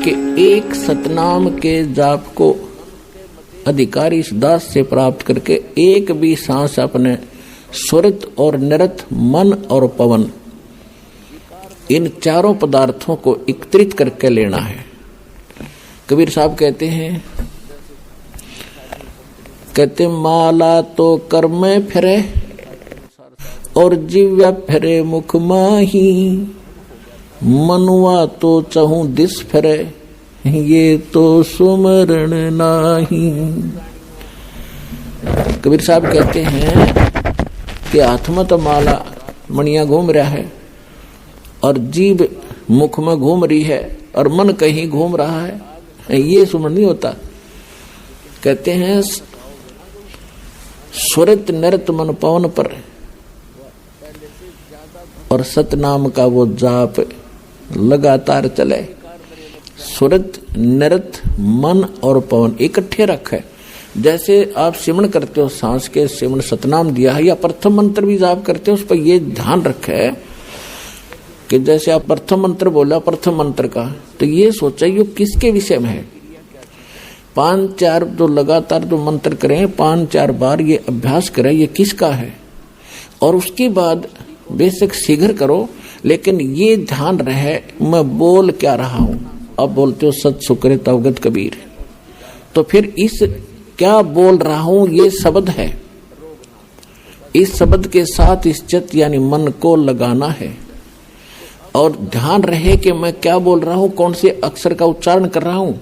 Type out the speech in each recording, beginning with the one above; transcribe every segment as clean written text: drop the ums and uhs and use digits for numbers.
कि एक सतनाम के जाप को अधिकारी इस दास से प्राप्त करके एक भी सांस अपने स्वरित और निरत मन और पवन इन चारों पदार्थों को एकत्रित करके लेना है। कबीर साहब कहते माला तो कर में फिरे और जिव्या फिरे मुख माही, मनुआ तो चहूं दिस फिरे ये तो सुमरण नाही। कबीर साहब कहते हैं कि हाथ में तो माला मणिया घूम रहा है और जीभ मुख में घूम रही है और मन कहीं घूम रहा है, ये सुमरण नहीं होता। कहते हैं स्वरित नृत मन पवन पर और सतनाम का वो जाप लगातार चले। सुरत नृत मन और पवन इकट्ठे रखे। जैसे आप सिमरण करते हो, सांस के सिमरण सतनाम दिया है, या प्रथम मंत्र भी जाप करते हो, उस पर ये ध्यान रखे कि जैसे आप प्रथम मंत्र बोला प्रथम मंत्र का, तो ये सोचा ये किसके विषय में है। 5-4 जो लगातार जो मंत्र करें 5-4 बार ये अभ्यास करें ये किसका है, और उसके बाद बेशक शीघ्र करो, लेकिन ये ध्यान रहे मैं बोल क्या रहा हूं। अब बोलते हो सत सुकृत अवगत कबीर, तो फिर इस क्या बोल रहा हूं ये शब्द है, इस शब्द के साथ इस चित्त यानी मन को लगाना है और ध्यान रहे कि मैं क्या बोल रहा हूं, कौन से अक्षर का उच्चारण कर रहा हूं।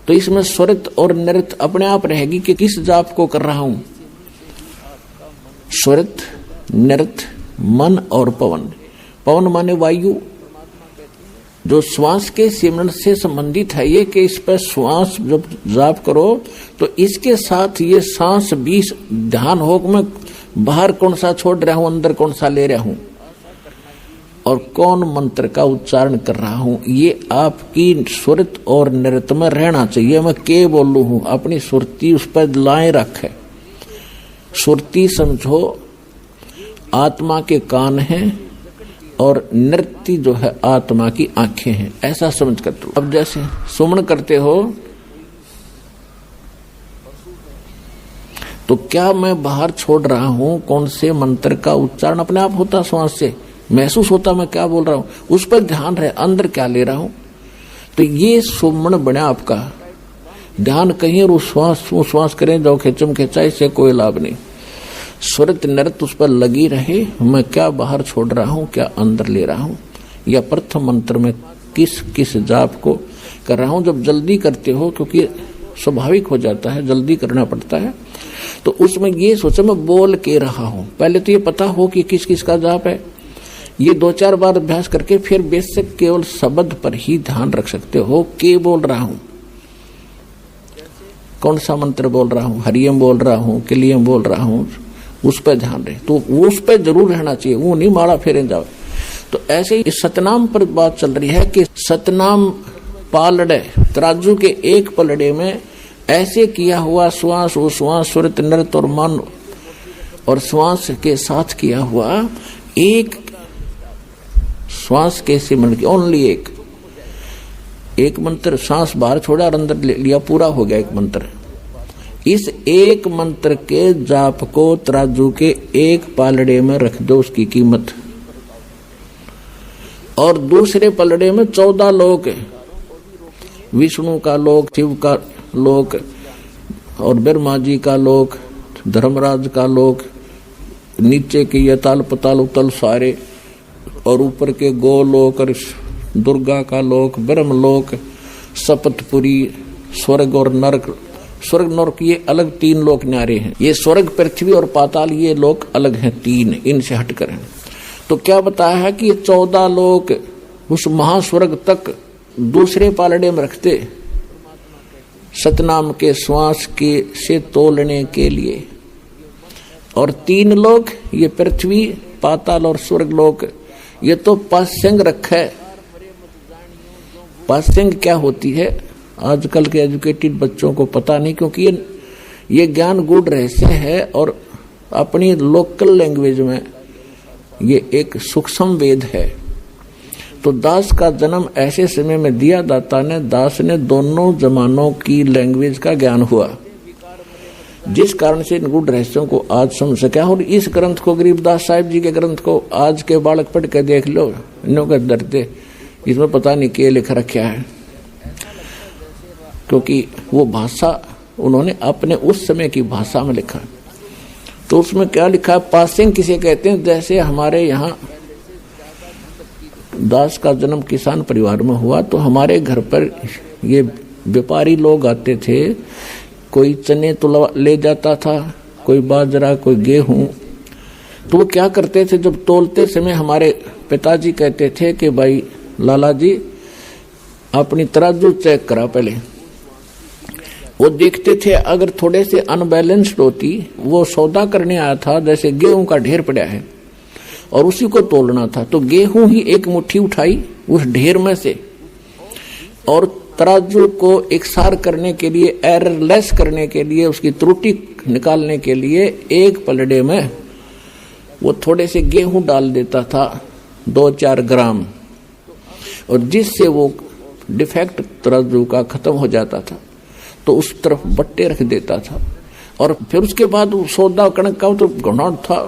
तो इसमें स्वरित और नृत अपने आप रहेगी कि किस जाप को कर रहा हूं। स्वरित नृत मन और पवन। पवन माने वायु, जो श्वास के सिमरण से संबंधित है। ये कि इस पर श्वास जब जाप करो तो इसके साथ ये सांस भी ध्यान हो कि मैं बाहर कौन सा छोड़ रहा हूं, अंदर कौन सा ले रहा हूं और कौन मंत्र का उच्चारण कर रहा हूं। ये आपकी सुरत और नृत्य में रहना चाहिए। मैं के बोलू हूं, अपनी सुरती उस पर लाए रखे। सुरती समझो आत्मा के कान हैं और नृत्य जो है आत्मा की आंखें हैं, ऐसा समझ कर। अब जैसे सुमन करते हो तो क्या मैं बाहर छोड़ रहा हूं, कौन से मंत्र का उच्चारण अपने आप होता, श्वास से महसूस होता मैं क्या बोल रहा हूं, उस पर ध्यान रहे अंदर क्या ले रहा हूं। तो ये सुमन बना आपका ध्यान कहीं और श्वास करें जाओ खेचम खेचा, इससे कोई लाभ नहीं। स्वरित नृत्य उस पर लगी रहे, मैं क्या बाहर छोड़ रहा हूं, क्या अंदर ले रहा हूं, या प्रथम मंत्र में किस किस जाप को कर रहा हूं। जब जल्दी करते हो, क्योंकि स्वाभाविक हो जाता है जल्दी करना पड़ता है, तो उसमें ये सोचो मैं बोल के रहा हूं। पहले तो ये पता हो कि किस किस का जाप है। ये 2-4 बार अभ्यास करके फिर बेसिक केवल शब्द पर ही ध्यान रख सकते हो। के बोल रहा हूं, कौन सा मंत्र बोल रहा हूं, हरियम बोल रहा हूं, किलियम बोल रहा हूं, उस पर ध्यान रहे। तो वो उस पर जरूर रहना चाहिए, वो नहीं माड़ा फेरे जाओ। तो ऐसे ही सतनाम पर बात चल रही है कि सतनाम पालड़े तराजू के एक पलड़े में ऐसे किया हुआ श्वास वो श्वास सुरत नृत्य और मन और श्वास के साथ किया हुआ एक श्वास के सिमरण की ओनली एक मंत्र सांस बाहर छोड़ा और अंदर ले लिया, पूरा हो गया एक मंत्र। इस एक मंत्र के जाप को तराजू के एक पालड़े में रख दो, उसकी कीमत, और दूसरे पलड़े में 14 लोक, विष्णु का लोक, शिव का लोक और ब्रह्मा जी का लोक, धर्मराज का लोक, नीचे के ये ताल पताल उतल सारे, और ऊपर के गोलोक और दुर्गा का लोक, ब्रह्मलोक, सपतपुरी, स्वर्ग और नरक। स्वर्ग नरक ये अलग 3 लोक न्यारे हैं। ये स्वर्ग पृथ्वी और पाताल ये लोक अलग हैं 3, इनसे हटकर हैं। तो क्या बताया है कि ये 14 लोक उस महास्वर्ग तक दूसरे पालड़े में रखते सतनाम के श्वास के से तोलने के लिए, और 3 लोक ये पृथ्वी पाताल और स्वर्ग लोक ये तो पास्यंग रखे। पास्यंग क्या होती है आजकल के एजुकेटेड बच्चों को पता नहीं, क्योंकि ये ज्ञान गूढ़ रहस्य है और अपनी लोकल लैंग्वेज में ये एक सूक्ष्म वेद है। तो दास का जन्म ऐसे समय में दिया दाता ने, दास ने दोनों जमानों की लैंग्वेज का ज्ञान हुआ, जिस कारण से इन गूढ़ रहस्यों को आज समझ सका। और इस ग्रंथ को, गरीबदास साहिब जी के ग्रंथ को आज के बालक पढ़ के देख लो, इन्हों का डरते इसमें पता नहीं क्या लिख रखा है, क्योंकि वो भाषा उन्होंने अपने उस समय की भाषा में लिखा। तो उसमें क्या लिखा, पासिंग किसे कहते हैं। जैसे हमारे यहाँ दास का जन्म किसान परिवार में हुआ, तो हमारे घर पर ये व्यापारी लोग आते थे, कोई चने तो ले जाता था, कोई बाजरा, कोई गेहूं। तो वो क्या करते थे, जब तोलते समय हमारे पिताजी कहते थे कि भाई लाला जी अपनी तराजू चेक करा पहले। वो देखते थे अगर थोड़े से अनबैलेंस्ड होती, वो सौदा करने आया था, जैसे गेहूं का ढेर पड़ा है और उसी को तोलना था, तो गेहूं ही एक मुट्ठी उठाई उस ढेर में से, और तराजू को एकसार करने के लिए, एररलेस करने के लिए, उसकी त्रुटि निकालने के लिए एक पलड़े में वो थोड़े से गेहूं डाल देता था, 2-4 ग्राम, और जिससे वो डिफेक्ट तराजू का खत्म हो जाता था। तो उस तरफ बट्टे रख देता था, और फिर उसके बाद वो सौदा कणक का तो घना था,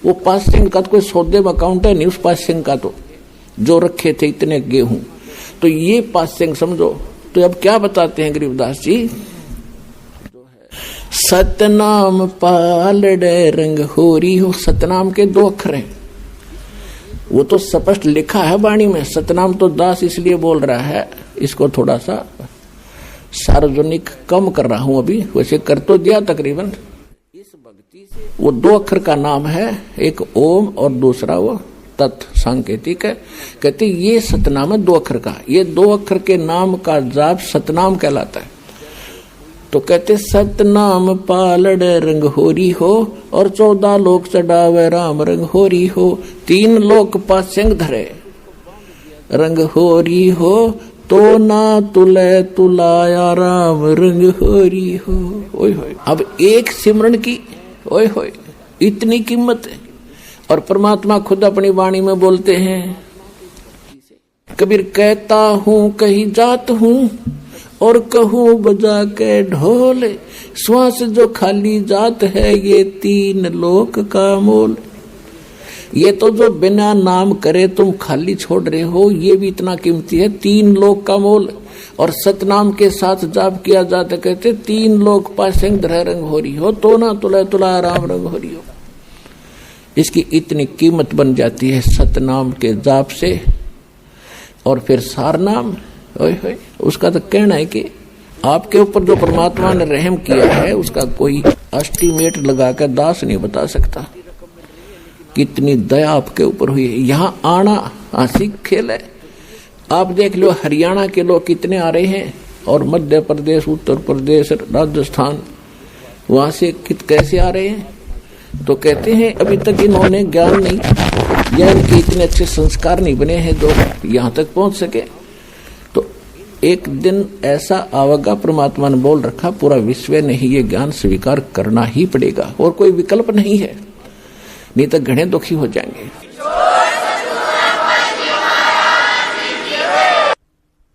वो पासिंग का तो कोई सौदे में अकाउंट है नहीं उस पासिंग का, तो जो रखे थे इतने गेहूं, तो ये पासिंग समझो। तो अब क्या बताते हैं गरीबदास जी, सतनाम पालड़े रंग होरी हो। सतनाम के 2 अक्षर हैं, वो तो स्पष्ट लिखा है वाणी में। सतनाम तो दास इसलिए बोल रहा है, इसको थोड़ा सा सार्वजनिक कम कर रहा हूं अभी, वैसे कर तो दिया तकरीबन। इस भक्ति से वो 2 अक्षर का नाम है, एक ओम और दूसरा वो तत् सांकेतिक है। कहते ये सतनाम है 2 अक्षर का, ये 2 अक्षर के नाम का जाप सतनाम कहलाता है। तो कहते सतनाम पालड़ रंग होरी हो, और 14 लोक चढ़ावे राम रंग होरी हो। 3 लोक पासिंग धरे रंग होरी हो, तो ना तुले तुलाया राम रंग होरी हो। ओए होए, अब एक सिमरन की ओए होए इतनी कीमत है। और परमात्मा खुद अपनी वाणी में बोलते हैं, कबीर कहता हूँ कहीं जात हूँ, और कहूँ बजा के ढोल, श्वास जो खाली जात है ये 3 लोक का मोल। ये तो जो बिना नाम करे तुम खाली छोड़ रहे हो, ये भी इतना कीमती है, 3 लोक का मोल। और सतनाम के साथ जाप किया जाता, कहते 3 लोक पासिंग धरे रंग हो रही हो, तो ना तुला तुला राम रंग हो रही हो। इसकी इतनी कीमत बन जाती है सतनाम के जाप से। और फिर सारनाम, उसका तो कहना है कि आपके ऊपर जो परमात्मा ने रहम किया है उसका कोई एस्टीमेट लगाकर दास नहीं बता सकता, कितनी दया आपके ऊपर हुई है। यहाँ आना हंसी खेल है। आप देख लो हरियाणा के लोग कितने आ रहे हैं, और मध्य प्रदेश, उत्तर प्रदेश, राजस्थान, वहां से कैसे आ रहे हैं। तो कहते हैं अभी तक इन्होंने ज्ञान नहीं, या इनके इतने अच्छे संस्कार नहीं बने हैं जो यहाँ तक पहुंच सके। तो एक दिन ऐसा आवेगा, परमात्मा ने बोल रखा, पूरा विश्व ने ही ये ज्ञान स्वीकार करना ही पड़ेगा, और कोई विकल्प नहीं है, नहीं तो घने दुखी हो जाएंगे।